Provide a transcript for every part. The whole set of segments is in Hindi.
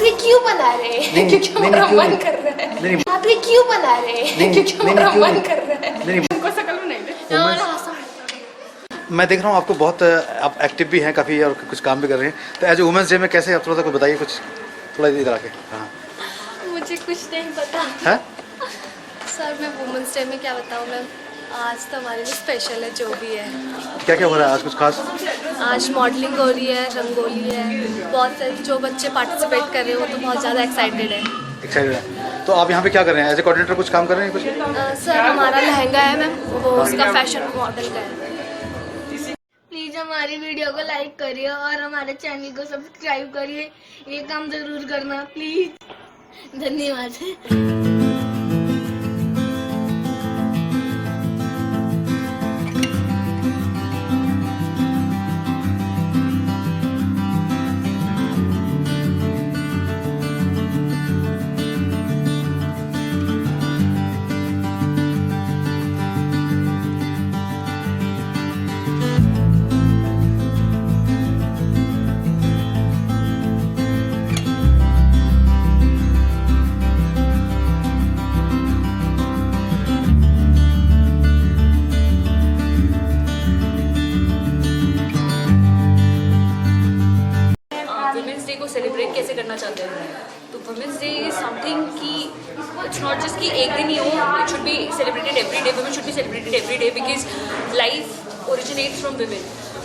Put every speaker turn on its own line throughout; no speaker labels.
ये क्यों बना रहे हैं? क्योंकि हमारा मन कर रहा है। आप ये क्यों बना रहे हैं? क्योंकि हमारा मन कर रहा है। हमको शकल में नहीं
मैं देख रहा हूँ आपको बहुत आप एक्टिव भी हैं काफ़ी और कुछ काम भी कर रहे हैं, तो एज ए वुमेंस डे में कैसे आप थोड़ा सा कुछ बताइए, कुछ थोड़ा इधर आके। हाँ,
मुझे कुछ नहीं पता
है
सर, मैं वुमेंस डे में क्या बताऊँ मैम। आज तो हमारे लिए स्पेशल है जो भी है।
क्या क्या हो रहा है आज कुछ खास?
आज मॉडलिंग हो रही है, रंगोली है, बहुत सारे जो बच्चे पार्टिसिपेट कर रहे हैं वो तो बहुत ज़्यादा एक्साइटेड है।
तो आप यहाँ पे क्या कर रहे हैं? एज ए कोऑर्डिनेटर कुछ काम कर रहे हैं कुछ?
सर हमारा लहंगा है मैम, वो उसका फैशन मॉडल का है।
प्लीज हमारी वीडियो को लाइक करिए और हमारे चैनल को सब्सक्राइब करिए, ये काम जरूर करना प्लीज। धन्यवाद।
सेलिब्रेट कैसे करना चाहते हैं, तो वुमेंस डे इज समथिंग कि इट्स नॉट जस्ट कि एक दिन ही हो, it should be celebrated every day. Women should be celebrated every day because life originates from women.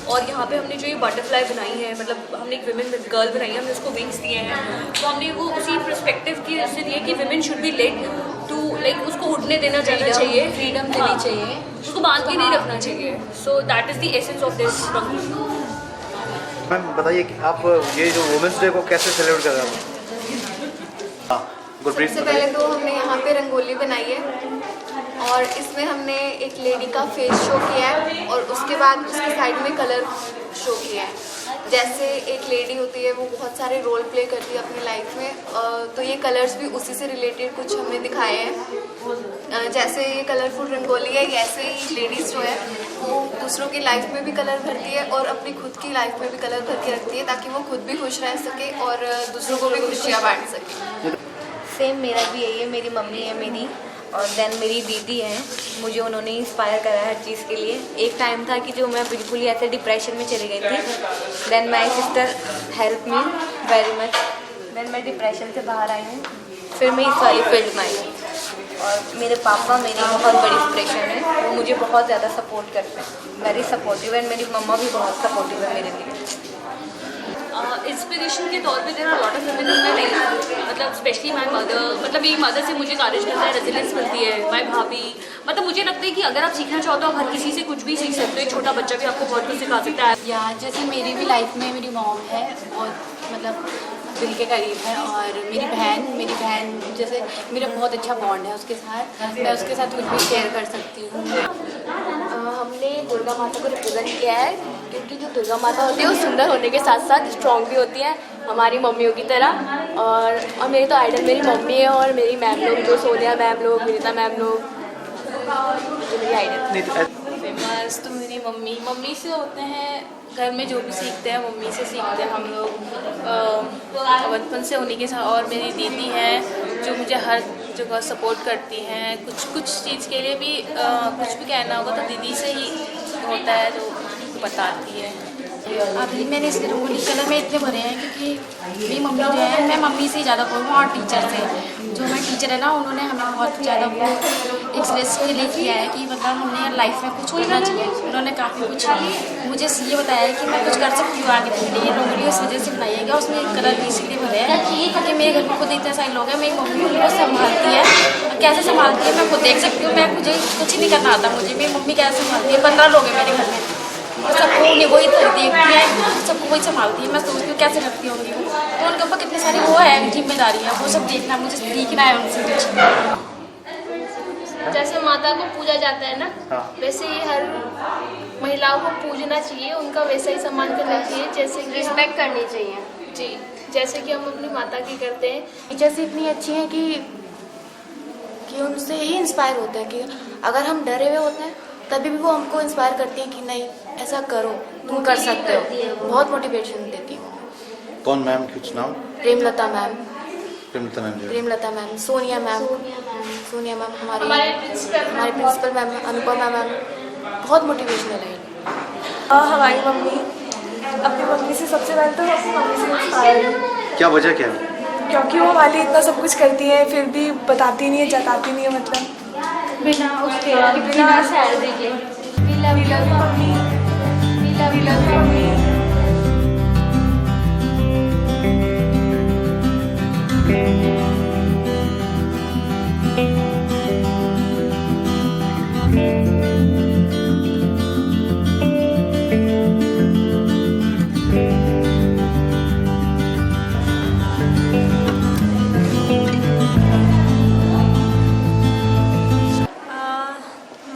और यहाँ पे हमने जो ये बटरफ्लाई बनाई है, मतलब हमने एक वुमेन गर्ल बनाई है, हमने उसको विंग्स दिए हैं, तो हमने वो उसी पर्सपेक्टिव की उससे दिए कि women should be let to like उसको उड़ने देना जाना चाहिए, फ्रीडम देनी चाहिए, उसको बांध के नहीं रखना चाहिए। So that is the essence of this rangoli.
Ma'am बताइए कि आप ये जो वुमेंस डे को कैसे सेलिब्रेट कर रहे हो? गुरप्रीत,
सबसे पहले तो हमने यहाँ पे रंगोली बनाई है और इसमें हमने एक लेडी का फेस शो किया है और उसके बाद उसके साइड में कलर शो किया है। जैसे एक लेडी होती है वो बहुत सारे रोल प्ले करती है अपनी लाइफ में, तो ये कलर्स भी उसी से रिलेटेड कुछ हमने दिखाए हैं। जैसे ये कलरफुल रंगोली है, ऐसे ही लेडीज़ जो है वो दूसरों की लाइफ में भी कलर भरती है और अपनी खुद की लाइफ में भी कलर भर के रखती है ताकि वो खुद भी खुश रह सके और दूसरों को भी खुशियाँ बांट सके।
सेम मेरा भी यही है, मेरी मम्मी है मेरी, और देन मेरी दीदी है, मुझे उन्होंने इंस्पायर करा हर चीज़ के लिए। एक टाइम था कि जो मैं बिल्कुल ही ऐसे डिप्रेशन में चली गई थी, then my sister help me very much, then मैं डिप्रेशन से बाहर आई हूँ, फिर मैं इस वाली फील्ड में आई हूँ। और मेरे पापा मेरी बहुत बड़ी इंस्पिरेशन है, वो मुझे बहुत ज़्यादा सपोर्ट करते हैं, वेरी सपोर्टिव, एंड मेरी मम्मा भी बहुत सपोर्टिव है मेरे लिए।
इंस्पिरेशन के तौर पे there are lot of women in my life, मतलब स्पेशली माय मदर, मतलब मेरी मदर से मुझे करेज मिलता है, रेजिलियंस मिलती है। माय भाभी, मतलब मुझे लगता है कि अगर आप सीखना चाहो तो आप हर किसी से कुछ भी सीख सकते हो, एक छोटा बच्चा भी आपको बहुत कुछ सिखा सकता है।
या जैसे मेरी भी लाइफ में मेरी मॉम है, बहुत मतलब दिल के करीब है, और मेरी बहन जैसे मेरा बहुत अच्छा बॉन्ड है उसके साथ, मैं उसके साथ कुछ भी शेयर कर सकती हूँ।
हमने दुर्गा माता को रिप्रेजेंट किया है क्योंकि जो दुर्गा माता होती है वो सुंदर होने के साथ साथ स्ट्रॉन्ग भी होती है हमारी मम्मियों की तरह। और मेरी तो आइडल मेरी मम्मी है और मेरी मैम लोग, जो सोनिया मैम लोग, विनीता मैम लोग, जो मेरी आइडल।
फेमस तो मेरी मम्मी से होते हैं, घर में जो भी सीखते हैं मम्मी से सीखते हैं हम लोग बचपन से उन्हीं के साथ। और मेरी दीदी है जो मुझे हर जगह सपोर्ट करती हैं, कुछ चीज़ के लिए भी कुछ भी कहना होगा तो दीदी से ही होता है, जो बताती है।
अभी मैंने इस रंगोली कलर में इतने भरे हैं क्योंकि मेरी मम्मी जो है, मैं मम्मी से ही ज़्यादा बोलूँ और टीचर से, जो हमारे टीचर है ना, उन्होंने हमें बहुत ज़्यादा वो एक्सप्रेस के लिए किया है कि मतलब हमने लाइफ में कुछ करना चाहिए। उन्होंने काफ़ी कुछ मुझे ये बताया है कि मैं कुछ कर सकती हूँ आगे के लिए। रंगोली उस वजह से बनाई है, उसमें कलर भी इसलिए भरे हैं क्योंकि मेरे घर में खुद इतने सारे लोग हैं, मेरी मम्मी उनको संभालती है, कैसे संभालती है मैं खुद देख सकती हूँ। मैं मुझे कुछ नहीं करना आता, मेरी मम्मी कैसे संभालती है। 15 लोग हैं मेरे घर में, सबको वही देखती है, सबको वही संभालती है। मैं सोचती हूँ कैसे करती होंगी वो, तो उनके ऊपर कितने सारी वो है जिम्मेदारी है, वो सब देखना, मुझे सीखना है उनसे कुछ।
जैसे माता को पूजा जाता है ना, वैसे ही हर महिलाओं को पूजना चाहिए, उनका वैसा ही सम्मान करना चाहिए जैसे कि
रिस्पेक्ट करनी चाहिए
जी, जैसे कि हम अपनी माता की करते हैं।
टीचर्स इतनी अच्छी हैं कि उनसे ही इंस्पायर होते हैं कि अगर हम डरे हुए होते हैं तभी भी वो हमको इंस्पायर करती हैं कि नहीं ऐसा करो, तुम कर सकते हो, बहुत मोटिवेशन देती है।
कौन मैम, कुछ नाम?
Premlata ma'am,
Premlata ma'am ji.
Premlata ma'am, Sonia ma'am, Sonia ma'am हमारी प्रिंसिपल मैम, अनुपमा मैम, बहुत मोटिवेशनल है।
हमारी मम्मी, अपनी मम्मी से सबसे पहले तो अपनी मम्मी से इंस्पायर हूँ,
क्या वजह क्या है?
क्योंकि वो हमारे लिए इतना सब कुछ करती है फिर भी बताती नहीं है, जताती नहीं है, मतलब
बिना उसके बिना सैलरी के we love you mummy, we love you mummy.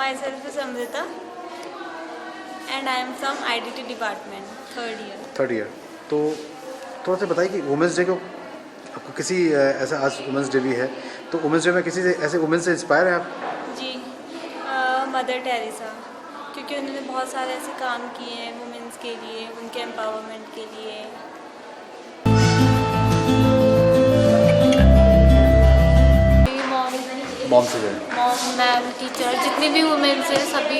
Myself is Amrita and I am from IDT department, third year.
तो थोड़ा सा बताइए कि वुमेंस डे को आपको किसी ऐसा, आज वुमेंस डे भी है, तो वुमेंस डे में किसी से ऐसे वुमेन से इंस्पायर है आप?
जी, मदर टेरेसा, क्योंकि उन्होंने बहुत सारे ऐसे काम किए हैं वुमेंस के लिए, उनके एम्पावरमेंट के लिए।
मॉम से जो है।
मॉम, मैम, टीचर, जितने भी वुमेन्स हैं सभी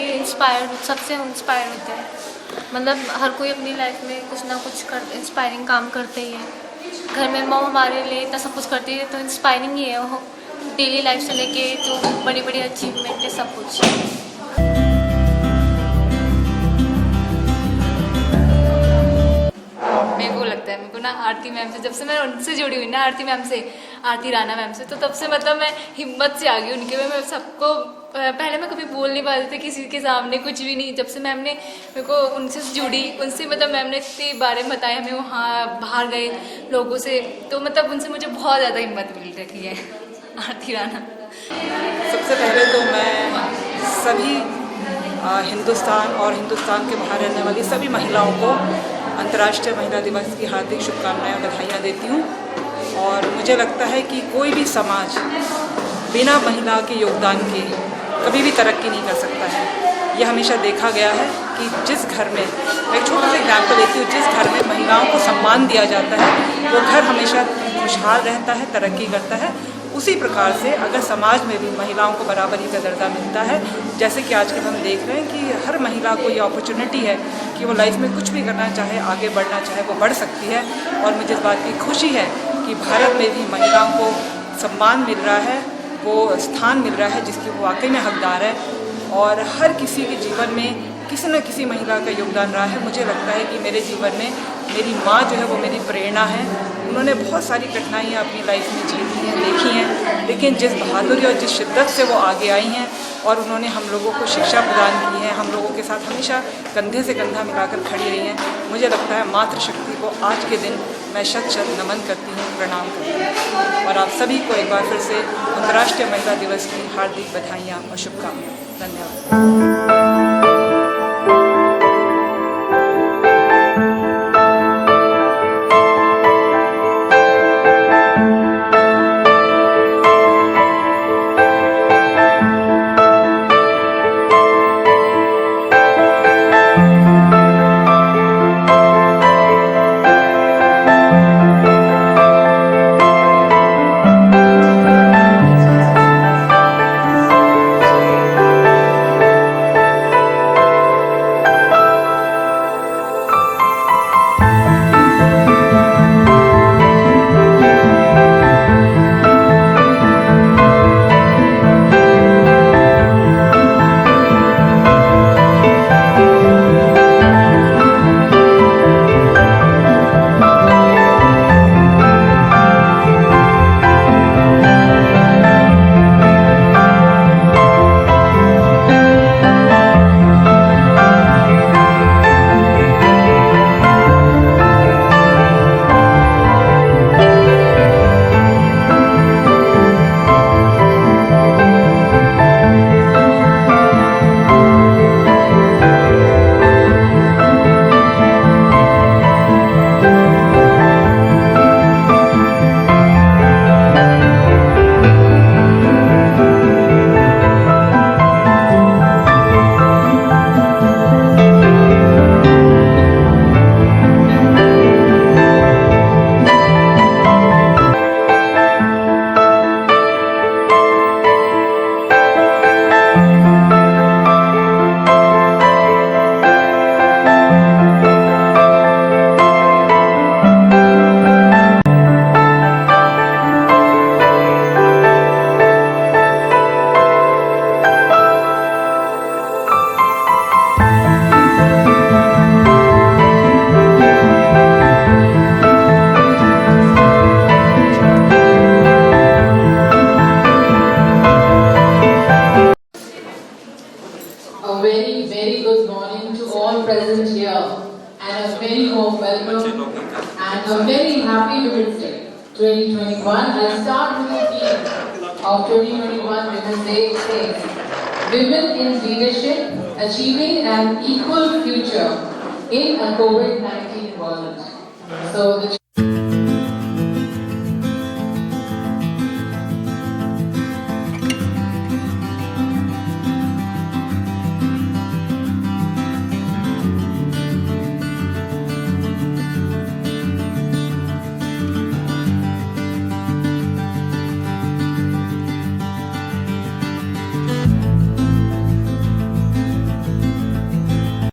सबसे इंस्पायर होते हैं। मतलब हर कोई अपनी लाइफ में कुछ ना कुछ इंस्पायरिंग काम करते ही है। घर में मॉम हमारे लिए इतना सब कुछ करती है तो इंस्पायरिंग ही है वो, डेली लाइफ से लेके जो बड़ी बड़ी अचीवमेंट है सब कुछ।
मेरे को लगता है, मेरे को ना आरती मैम से, जब से मैं उनसे जुड़ी हुई ना, आरती मैम से, आरती राणा मैम से, तो तब से मतलब मैं हिम्मत से आ गई उनके में। मैं सबको, पहले मैं कभी बोल नहीं पाती थी किसी के सामने, कुछ भी नहीं। जब से मैम ने मेरे को उनसे जुड़ी, उनसे मतलब मैम ने इतने बारे में बताया हमें, वहाँ बाहर गए लोगों से, तो मतलब उनसे मुझे बहुत ज़्यादा हिम्मत मिल रही है। आरती राणा।
सबसे पहले तो मैं सभी हिंदुस्तान और हिंदुस्तान के बाहर रहने वाली सभी महिलाओं को अंतर्राष्ट्रीय महिला दिवस की हार्दिक शुभकामनाएं और बधाइयाँ देती हूँ। और मुझे लगता है कि कोई भी समाज बिना महिला के योगदान के कभी भी तरक्की नहीं कर सकता है। यह हमेशा देखा गया है कि जिस घर में, मैं एक छोटा सा एग्जाम्पल लेती हूँ, जिस घर में महिलाओं को सम्मान दिया जाता है वो घर हमेशा खुशहाल रहता है, तरक्की करता है। उसी प्रकार से अगर समाज में भी महिलाओं को बराबरी का दर्जा मिलता है, जैसे कि आजकल हम देख रहे हैं कि हर महिला को ये अपॉर्चुनिटी है कि वो लाइफ में कुछ भी करना चाहे, आगे बढ़ना चाहे, वो बढ़ सकती है। और मुझे इस बात की खुशी है कि भारत में भी महिलाओं को सम्मान मिल रहा है, वो स्थान मिल रहा है जिसकी वो वाकई में हकदार है। और हर किसी के जीवन में किसी न किसी महिला का योगदान रहा है। मुझे लगता है कि मेरे जीवन में मेरी माँ जो है वो मेरी प्रेरणा है। उन्होंने बहुत सारी कठिनाइयाँ अपनी लाइफ में झेली हैं, देखी हैं, लेकिन जिस बहादुरी और जिस शिद्दत से वो आगे आई हैं और उन्होंने हम लोगों को शिक्षा प्रदान की है, हम लोगों के साथ हमेशा कंधे से कंधा मिलाकर खड़ी रही हैं। मुझे लगता है मातृशक्ति को आज के दिन मैं शत नमन करती हूँ, प्रणाम करती हूँ। और आप सभी को एक बार फिर से अंतर्राष्ट्रीय महिला दिवस की हार्दिक बधाइयाँ और शुभकामनाएं। धन्यवाद।
very happy Women's Day 2021. I'll start with the theme of 2021 Women's Day says, Women in Leadership, Achieving an Equal Future in a COVID-19 world. So the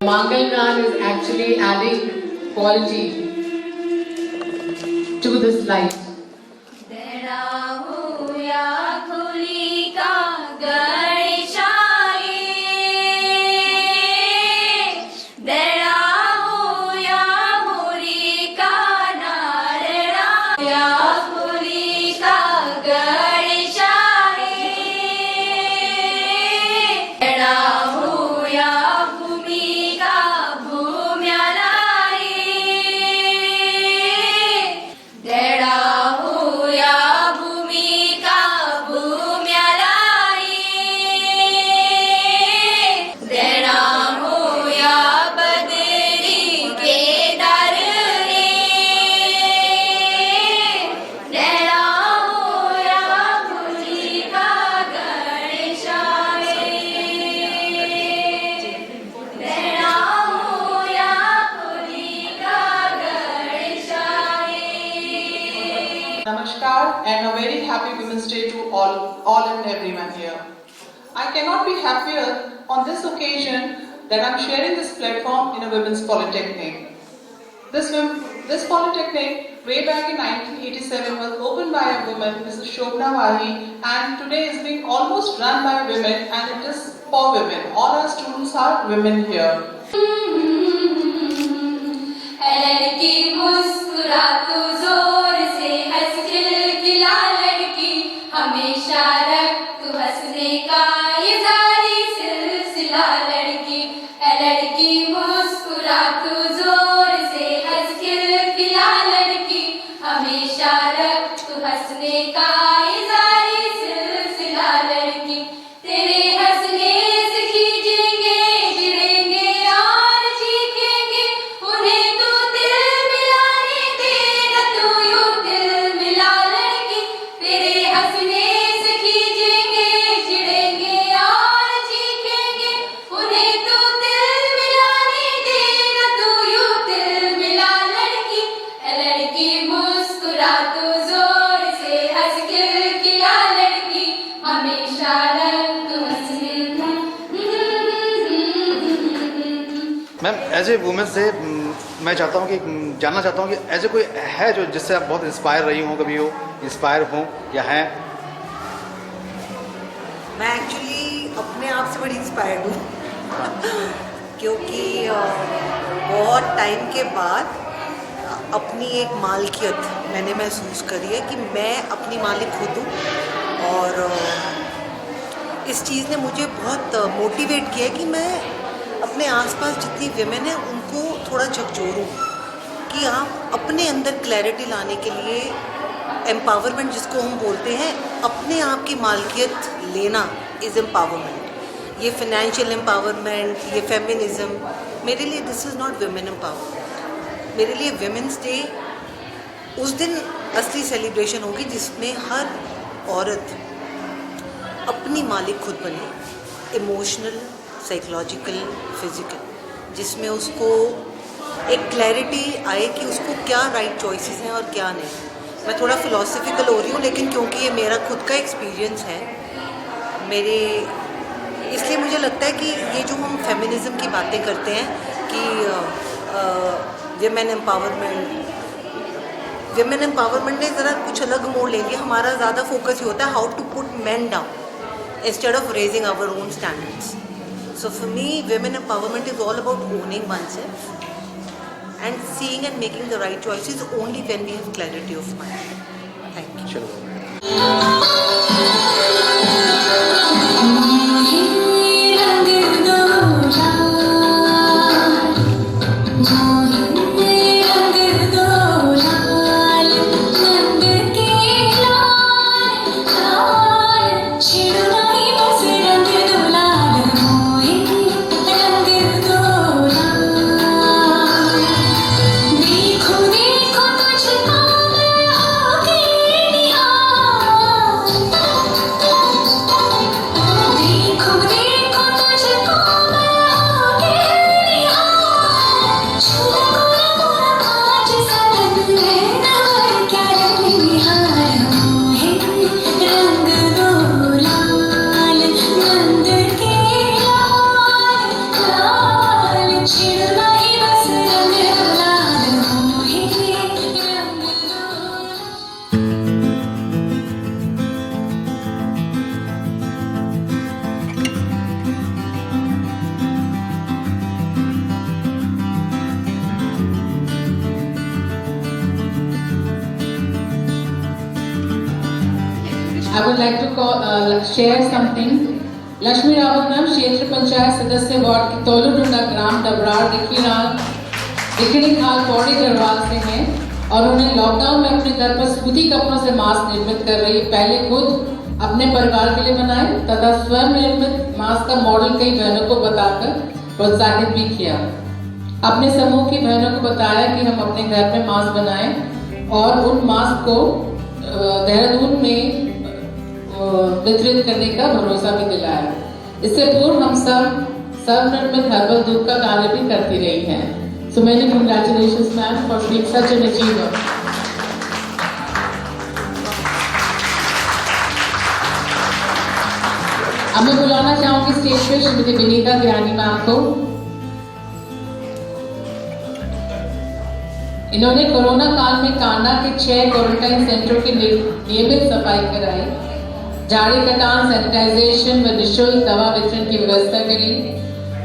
Mangal Gaon is actually adding quality to this light.
Namaskar and a very happy Women's Day to all and everyone here. I cannot be happier on this occasion that I'm sharing this platform in a women's polytechnic. This polytechnic way back in 1987 was opened by a woman, Mrs. Shobna Wahi, and today is being almost run by women, and it is for women. All our students are women here.
लड़की मुस्कुरा तू जोर से हंस खिलखिला लड़की हमेशा रख तू हंसने का ये जारी सिलसिला लड़की लड़की मुस्कुरा तू जोर से हंस खिलखिला लड़की हमेशा रख तू हंसने का ये जारी सिलसिला लड़की तेरे हंसने से खींचेंगे गिरेंगे और चीखेंगे उन्हें तू दिल मिलाने देना तू यूं दिल मिला लड़की तेरे हंसने से खींचेंगे चिढ़ेंगे और चीखेंगे उन्हें तू दिल मिलाने देना तू यूं दिल मिला लड़की लड़की मुस्कुरा तू जोर से हंस खिलखिला लड़की हमेशा रंग हंसने
ma'am as a women's day मैं चाहता हूँ कि जानना चाहता हूँ कि ऐसे कोई है जो जिससे आप बहुत इंस्पायर रही हो, कभी हो इंस्पायर हो या हैं?
मैं एक्चुअली अपने आप से बड़ी इंस्पायर्ड हूँ क्योंकि बहुत टाइम के बाद अपनी एक मालिकियत मैंने महसूस करी है कि मैं अपनी मालिक खुद हूँ और इस चीज़ ने मुझे बहुत मोटिवेट किया कि मैं अपने आसपास जितनी विमेन हैं उनको थोड़ा झकझोरूँ कि आप अपने अंदर क्लैरिटी लाने के लिए एम्पावरमेंट जिसको हम बोलते हैं अपने आप की मालिकियत लेना इज़ एम्पावरमेंट। ये फाइनेंशियल एम्पावरमेंट, ये फेमिनिज़म, मेरे लिए this is not women empowerment. मेरे लिए विमेंस डे उस दिन असली सेलिब्रेशन होगी जिसमें हर औरत अपनी मालिक खुद बने, इमोशनल, साइकोलॉजिकल, फिज़िकल, जिसमें उसको एक क्लैरिटी आए कि उसको क्या राइट चॉइसेस हैं और क्या नहीं। मैं थोड़ा फ़िलॉसफिकल हो रही हूँ लेकिन क्योंकि ये मेरा खुद का एक्सपीरियंस है मेरे, इसलिए मुझे लगता है कि ये जो हम फेमिनिज़म की बातें करते हैं कि विमेन एम्पावरमेंट ने ज़रा कुछ अलग मोड़ ले लिया। हमारा ज़्यादा फोकस ये होता है how to put man down instead of raising our own standards. So for me, women empowerment is all about owning oneself and seeing and making the right choices only when we have clarity of mind. Thank you.
Chalo.
I would like to share something. Lakshmi Rawat ma'am क्षेत्र पंचायत सदस्य वार्ड की तोलुडुंगा ग्राम डबरार दिखड़ी खाल पौड़ी गढ़वाल से हैं और उन्हें लॉकडाउन में अपने घर पर सूती कपड़ों से मास्क निर्मित कर रही। पहले खुद अपने परिवार के लिए बनाए तथा स्वयं निर्मित मास्क का मॉडल कई बहनों को बताकर प्रोत्साहित भी किया। अपने समूह की बहनों को बताया कि हम अपने घर में मास्क बनाएं और उन मास्क को देहरादून में वितरित करने का भरोसा भी दिलाया। इससे पूर्व हम सब निर्मित हर्बल धूप का कार्य भी करती रही हैं। So many congratulations ma'am for being such an achiever. अब मैं बुलाना चाहूंगी स्टेज पे श्रीमती विनीता ज्ञानी मैम को। इन्होंने कोरोना काल में कांडा के 6 क्वारंटाइन सेंटरों की नियमित सफाई कराई, झाड़ी कटान, सैनिटाइजेशन व निःशुल्क दवा वितरण की व्यवस्था करी।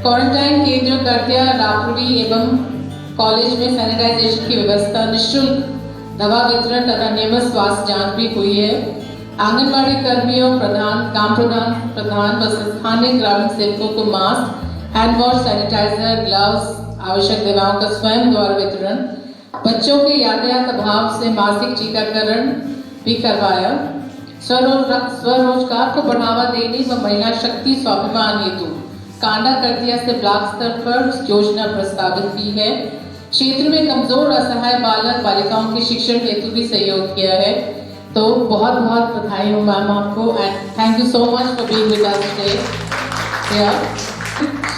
क्वारंटाइन केंद्रों करतिया रापवी एवं कॉलेज में सैनिटाइजेशन की व्यवस्था, निःशुल्क दवा वितरण तथा नियमित स्वास्थ्य जांच भी हुई है। आंगनबाड़ी कर्मियों, प्रधान व स्थानीय ग्रामीण सेवकों को mask, hand wash, sanitiser, gloves, आवश्यक दवाओं का स्वयं द्वारा वितरण। बच्चों के यातायात अभाव से मासिक टीकाकरण भी करवाया। स्वरोजगार को बढ़ावा देने व महिला शक्ति स्वाभिमान हेतु कांडा करतिया से ब्लॉक स्तर पर योजना प्रस्तावित की है। क्षेत्र में कमजोर असहाय बालक बालिकाओं के शिक्षण हेतु भी सहयोग किया है। तो बहुत बहुत बधाई हो मैम आपको and thank you so much for being with us today.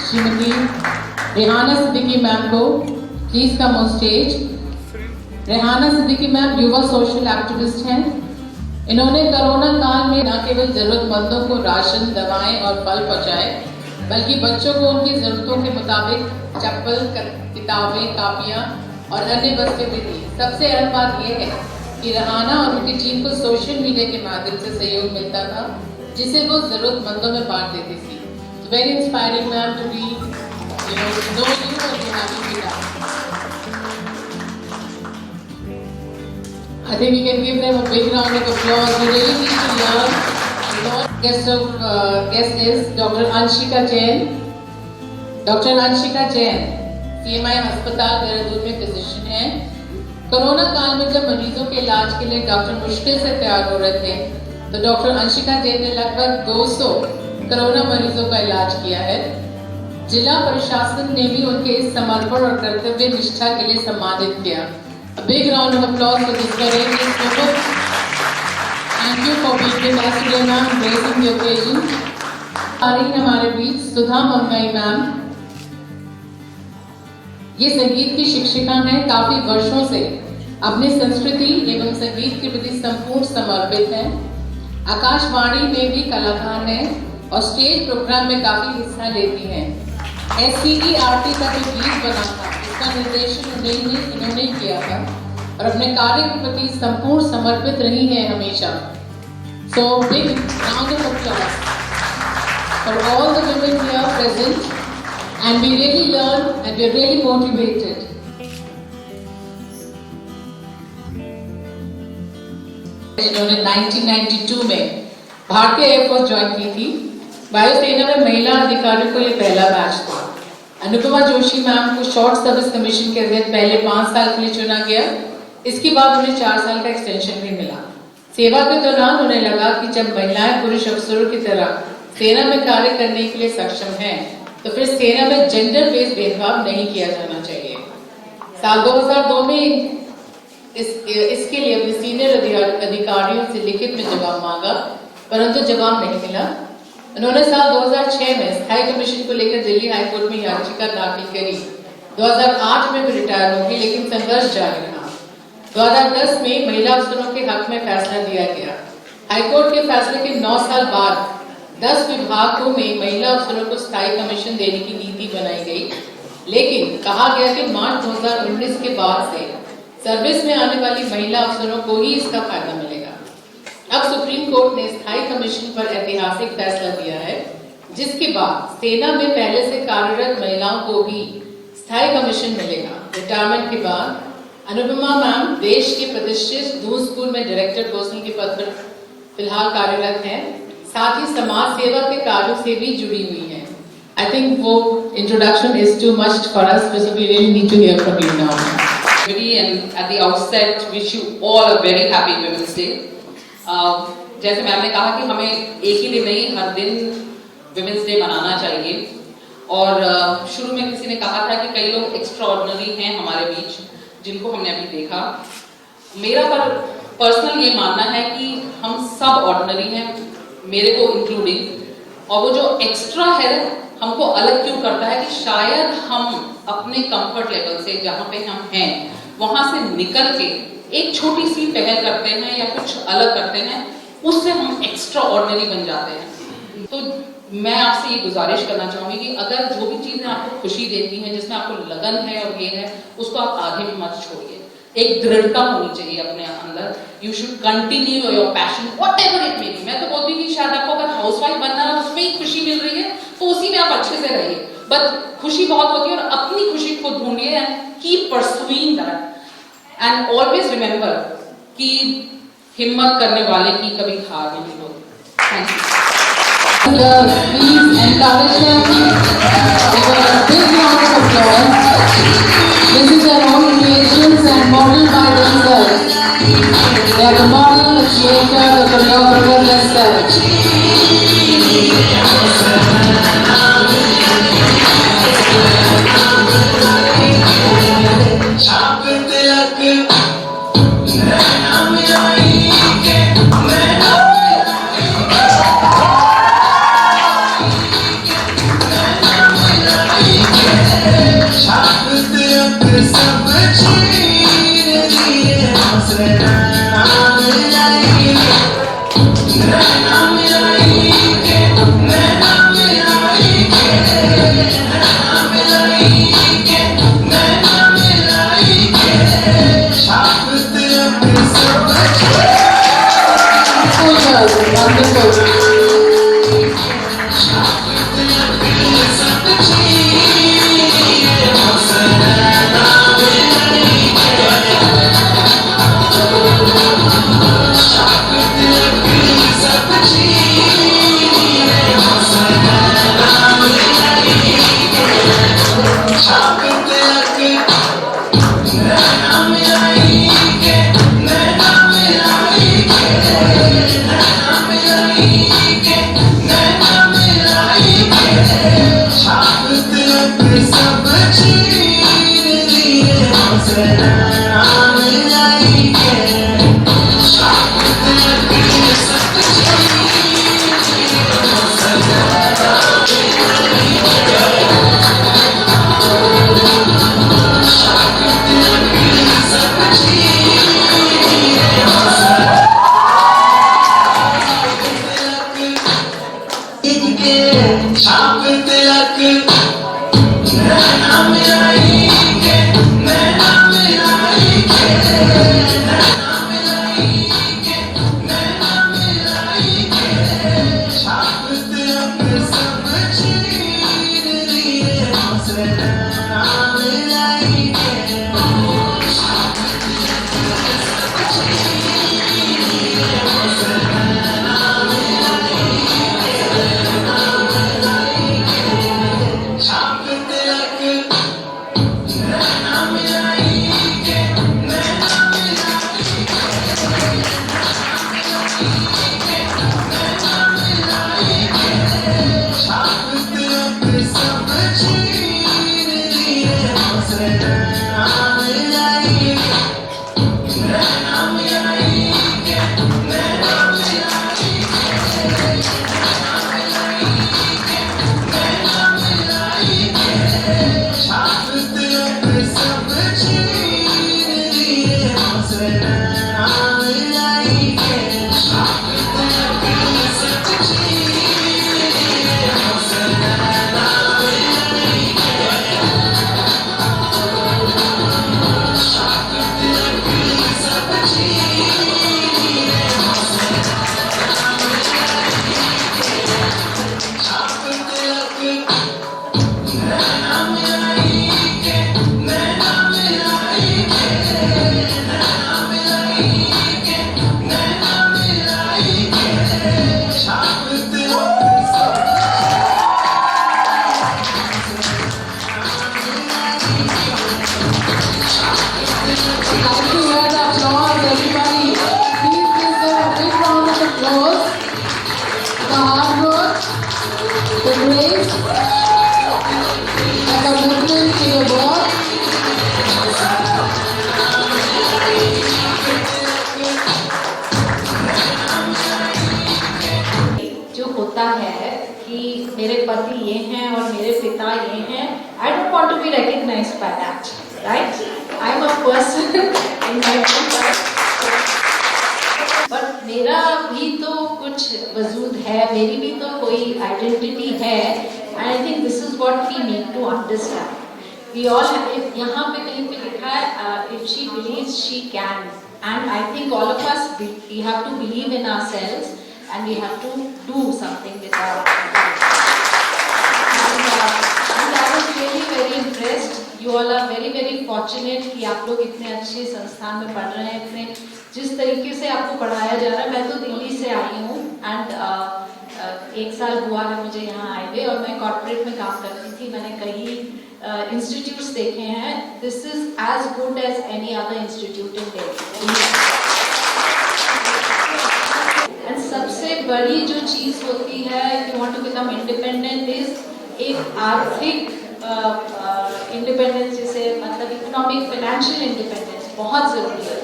Shrimati Rehana Siddiqui ma'am को please come on stage. Rehana Siddiqui ma'am युवा सोशल एक्टिविस्ट हैं। इन्होंने कोरोना काल में न केवल जरूरतमंदों को राशन, दवाएं और फल पहुंचाए, बल्कि बच्चों को उनकी जरूरतों के मुताबिक चप्पल, किताबें, कापियां और अन्य वस्तुएं भी दी। सबसे अहम बात यह है कि रेहाना और उनकी टीम को सोशल मीडिया के माध्यम से सहयोग मिलता था, जिसे वो जरूरतमंदों में बांट देती थी। Very inspiring ma'am to be know you और to have you with us. I think we can give them a big round of applause. We really need to learn. Guest is Dr. Anshika Jain. Dr. Anshika Jain, CMI अस्पताल देहरादून में फिजिशियन हैं। कोरोना काल में जब मरीजों के इलाज के लिए डॉक्टर मुश्किल से तैयार हो रहे थे, तो डॉक्टर अंशिका जैन ने लगभग 200 कोरोना मरीजों का इलाज किया है। जिला प्रशासन ने भी उनके इस समर्पण और कर्तव्य निष्ठा के लिए सम्मानित किया। A big round of applause for this courageous woman. Thank you for being with us today, ma'am, gracing the occasion. आ रही है हमारे बीच सुधा मंगई मैम। ये संगीत की शिक्षिका हैं, काफी वर्षों से अपनी संस्कृति एवं संगीत के प्रति संपूर्ण समर्पित हैं। आकाशवाणी में भी कलाकार हैं और स्टेज प्रोग्राम में काफी हिस्सा लेती हैं। SCERT का जो गीत बना था, इसका निर्देशन इन्होंने किया था और अपने कार्य के प्रति संपूर्ण समर्पित रही हैं हमेशा। So big round of applause for all the women here present, and we really learn and we are really motivated. इन्होंने 1992 में भारतीय एयरफोर्स ज्वाइन की थी। वायुसेना में महिला अधिकारियों को ये पहला बैच था। अनुपमा जोशी मैम को शॉर्ट सर्विस कमीशन के तहत पहले 5 साल के लिए चुना गया। इसके बाद उन्हें 4 साल का एक्सटेंशन भी मिला। सेवा के दौरान उन्हें लगा कि जब महिलाएं पुरुष अफसरों की तरह सेना में कार्य करने के लिए सक्षम हैं, तो फिर सेना में जेंडर बेस्ड भेदभाव नहीं किया जाना चाहिए। साल 2002 में इसके लिए अपने सीनियर अधिकारियों से लिखित में जवाब मांगा, परंतु जवाब नहीं मिला। उन्होंने साल 2006 में स्थायी कमीशन को लेकर दिल्ली हाईकोर्ट में याचिका दाखिल करी। 2008 में भी रिटायर हो गई, लेकिन संघर्ष जारी रहा। 2010 में महिला अफसरों के हक में फैसला दिया गया। हाईकोर्ट के फैसले के 9 साल बाद 10 विभागों में महिला अफसरों को स्थायी कमीशन देने की नीति बनाई गई, लेकिन कहा गया कि मार्च 2019 के बाद से सर्विस में आने वाली महिला अफसरों को ही इसका फायदा मिलेगा। अब सुप्रीम कोर्ट ने स्थायी कमीशन पर ऐतिहासिक फैसला दिया है, जिसके बाद सेना में पहले से कार्यरत महिलाओं को भी स्थायी कमीशन मिलेगा। रिटायरमेंट के बाद अनुपमा मैम देश के प्रतिष्ठित दून स्कूल में डायरेक्टर पर्सनल के पद पर फिलहाल कार्यरत हैं, साथ ही समाज सेवा के कार्यों से भी जुड़ी हुई हैं। I think वो introduction is too much for us, so we really need to hear from you now.
And at the outset, wish you all a very happy Women's Day. जैसे मैम ने कहा कि हमें एक ही दिन नहीं, हर दिन Women's Day मनाना चाहिए। और शुरू में किसी ने कहा था कि कई लोग एक्स्ट्राऑर्डिनरी हैं हमारे बीच, जिनको हमने अभी देखा। मेरा पर्सनल ये मानना है कि हम सब ऑर्डिनरी हैं, मेरे को इंक्लूडिंग। और वो जो एक्स्ट्रा है हमको अलग क्यों करता है कि शायद हम अपने कंफर्ट लेवल से जहाँ पे हम हैं वहाँ से निकल के एक छोटी सी पहल करते हैं या कुछ अलग करते हैं, उससे हम एक्स्ट्रा ऑर्डिनरी बन जाते हैं। तो मैं आपसे ये गुजारिश करना चाहूँगी कि अगर जो भी चीज़ें आपको खुशी देती हैं, जिसमें आपको लगन है और ये है, उसको आप आगे भी मत छोड़िए। एक दृढ़ता होनी चाहिए अपने अंदर। You should continue your passion whatever it may be. मैं तो बोलती हूँ कि शायद आपको अगर हाउसवाइफ बनना है उसमें ही खुशी मिल रही है तो उसी में आप अच्छे से रहिए, बट खुशी बहुत होती है और अपनी खुशी को ढूंढिए and keep pursuing that and always remember कि हिम्मत करने वाले की कभी हार नहीं होती। Thank you.
Please encourage them with a big round of applause. This is their own creations and modeled by themselves. They are the model, the creator, the choreographer themselves.
छाप तिलक पति ये हैं और मेरे पिता ये हैं, I don't want to be recognized by that, right? I'm a person in my own life. But मेरा भी तो कुछ वजूद है, मेरी भी तो कोई आइडेंटिटी है, and I think this is what we need to understand. We all have, if यहाँ पे कहीं पे लिखा है, if she believes she can, and I think all of us we have to believe in ourselves and we have to do something with our lives. And I was really very impressed. You all are very very fortunate कि आप लोग इतने अच्छे संस्थान में पढ़ रहे हैं, इतने जिस तरीके से आपको पढ़ाया जा रहा है. मैं तो दिल्ली से आई हूँ एंड 1 साल हुआ है मुझे यहाँ आए हुए और मैं कॉर्पोरेट में काम करती थी. मैंने कई इंस्टीट्यूट्स देखे हैं. This is as good as any other institute in Delhi. And सबसे बड़ी जो चीज़ होती है if you want to become independent is एक आर्थिक इंडिपेंडेंस, जिसे मतलब इकोनॉमिक फाइनेंशियल इंडिपेंडेंस बहुत ज़रूरी है.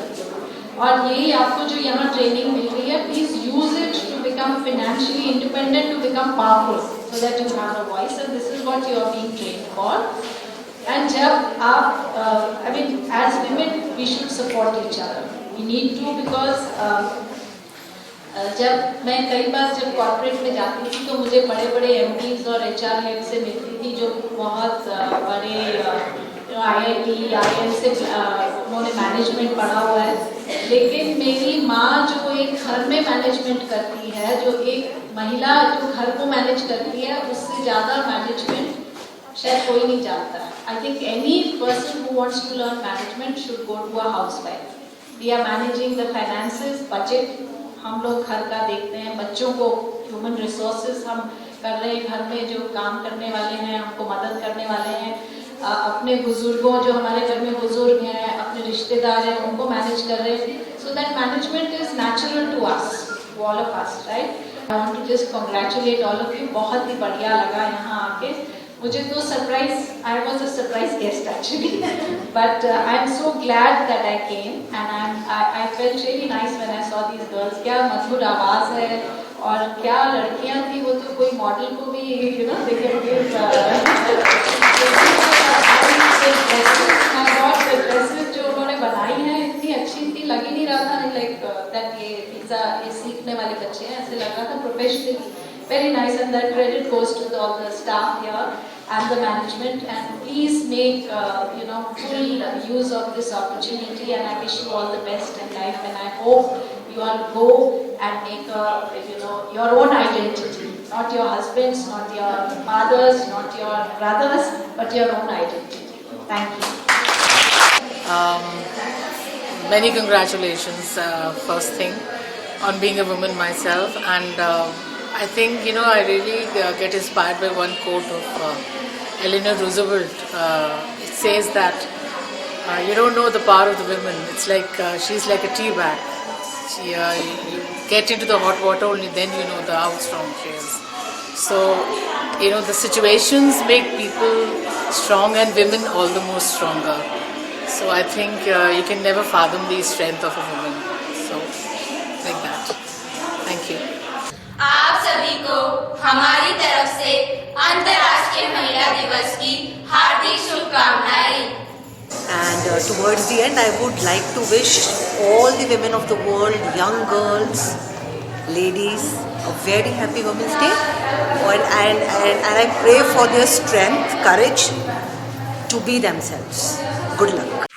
और यही आपको जो यहाँ ट्रेनिंग मिल रही है, please use it to become financially independent, to become powerful, so that you have a voice and this is what you are being trained for. And जब आप I mean as women we should support each other, we need to, because जब मैं कई बार जब कॉर्पोरेट में जाती थी तो मुझे बड़े बड़े एमडीज और एचआर हेड से मिलती थी जो बहुत बड़े IIT, IIM से उन्होंने मैनेजमेंट पढ़ा हुआ है. लेकिन मेरी माँ जो एक घर में मैनेजमेंट करती है, जो एक महिला जो घर को मैनेज करती है, उससे ज़्यादा मैनेजमेंट शायद कोई नहीं जानता. I think any person who wants to learn management should go to a housewife. We are managing the finances, budget हम लोग घर का देखते हैं, बच्चों को ह्यूमन रिसोर्सेज हम कर रहे हैं, घर में जो काम करने वाले हैं हमको मदद करने वाले हैं, अपने बुजुर्गों जो हमारे घर में बुजुर्ग हैं, अपने रिश्तेदार हैं, उनको मैनेज कर रहे हैं. So that management is natural to us, to all of us, right. I want to just congratulate all of you. बहुत ही बढ़िया लगा यहाँ आके. मुझे तो surprise, I was a surprise guest actually, but I am so glad that I came and I felt really nice when I saw these girls. क्या मधुर आवाज़ है और क्या लड़कियाँ थी. वो तो कोई मॉडल को भी you know they can dresses जो उन्होंने बनाई हैं इतनी अच्छी थी, लग ही नहीं रहा था लाइक दैट ये सीखने वाले बच्चे हैं, ऐसे लग रहा था professionally. Very nice, and that credit goes to all the staff here and the management. And please make full use of this opportunity. And I wish you all the best in life. And I hope you all go and make your own identity, not your husbands, not your fathers, not your brothers, but your own identity. Thank you.
Many congratulations, first thing, on being a woman myself, and I think I really get inspired by one quote of Eleanor Roosevelt. It says that you don't know the power of the women. It's like she's like a tea bag. You get into the hot water, only then you know how strong she is. So the situations make people strong and women all the more stronger. So I think you can never fathom the strength of a woman. So like that. Thank you.
आप सभी को हमारी तरफ से अंतर्राष्ट्रीय महिला दिवस की हार्दिक शुभकामनाएं.
And towards the end, I would like to wish all the women of the world, young girls, ladies, a very happy Women's Day. And I pray for their strength, courage to be themselves. Good luck.